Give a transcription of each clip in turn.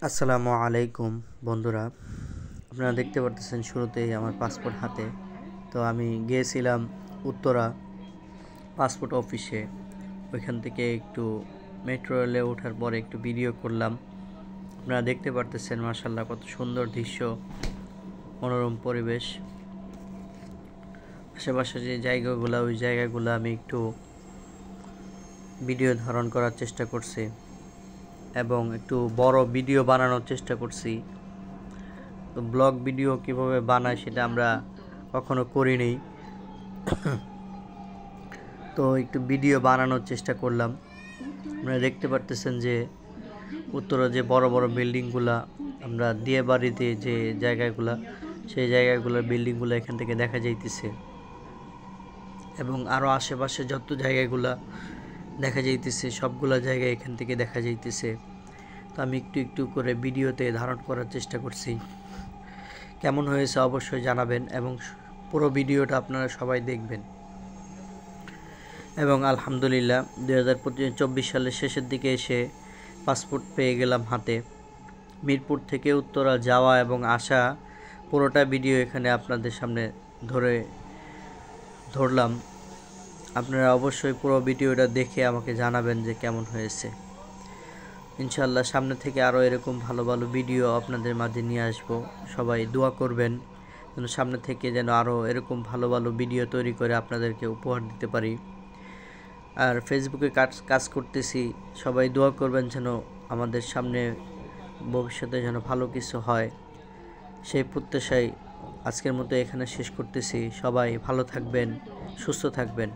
আসসালামু আলাইকুম বন্ধুরা, আপনারা দেখতে পারতেছেন শুরুতেই আমার পাসপোর্ট হাতে। তো আমি গিয়েছিলাম উত্তরা পাসপোর্ট অফিসে। ওইখান থেকে একটু মেট্রো রেলে ওঠার পরে একটু ভিডিও করলাম। আপনারা দেখতে পারতেছেন মাশাআল্লাহ কত সুন্দর দৃশ্য, মনোরম পরিবেশ। আশেপাশে যে জায়গাগুলো, ওই জায়গাগুলো আমি একটু ভিডিও ধারণ করার চেষ্টা করছি এবং একটু বড় ভিডিও বানানোর চেষ্টা করছি। তো ব্লগ ভিডিও কিভাবে বানায় সেটা আমরা কখনো করিনি। তো একটু ভিডিও বানানোর চেষ্টা করলাম। আপনারা দেখতে পারতেছেন যে উত্তরা যে বড় বড় বিল্ডিংগুলা, আমরা দিয়ে বাড়িতে যে জায়গাগুলা, সেই জায়গাগুলোর বিল্ডিংগুলো এখান থেকে দেখা যাইতেছে এবং আরও আশেপাশে যত জায়গাগুলা দেখা যাইতেছে সবগুলা জায়গা এখান থেকে দেখা যাইতেছে। তো আমি একটু একটু করে ভিডিওতে ধারণ করার চেষ্টা করছি। কেমন হয়েছে অবশ্যই জানাবেন এবং পুরো ভিডিওটা আপনারা সবাই দেখবেন। এবং আলহামদুলিল্লাহ 2024 সালের শেষের দিকে এসে পাসপোর্ট পেয়ে গেলাম হাতে। মিরপুর থেকে উত্তরা যাওয়া এবং আসা পুরোটা ভিডিও এখানে আপনাদের সামনে ধরলাম। আপনারা অবশ্যই পুরো ভিডিওটা দেখে আমাকে জানাবেন যে কেমন হয়েছে। ইনশাআল্লাহ সামনে থেকে আরও এরকম ভালো ভালো ভিডিও আপনাদের মাঝে নিয়ে আসবো। সবাই দোয়া করবেন যেন সামনে থেকে আরও এরকম ভালো ভালো ভিডিও তৈরি করে আপনাদেরকে উপহার দিতে পারি। আর ফেসবুকে কাজ করতেছি, সবাই দোয়া করবেন যেন আমাদের সামনে ভবিষ্যতে যেন ভালো কিছু হয়, সেই প্রত্যাশায় আজকের মতো এখানে শেষ করতেছি। সবাই ভালো থাকবেন, সুস্থ থাকবেন।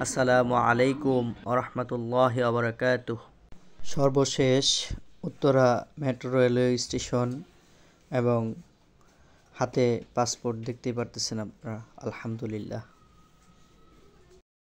আসসালামু আলাইকুম ওয়া রাহমাতুল্লাহি ওয়া বারাকাতুহু। সর্বশেষ উত্তরা মেট্রো রেলওয়ে স্টেশন এবং হাতে পাসপোর্ট দেখতেই পারতেছেন আপনারা। আলহামদুলিল্লাহ।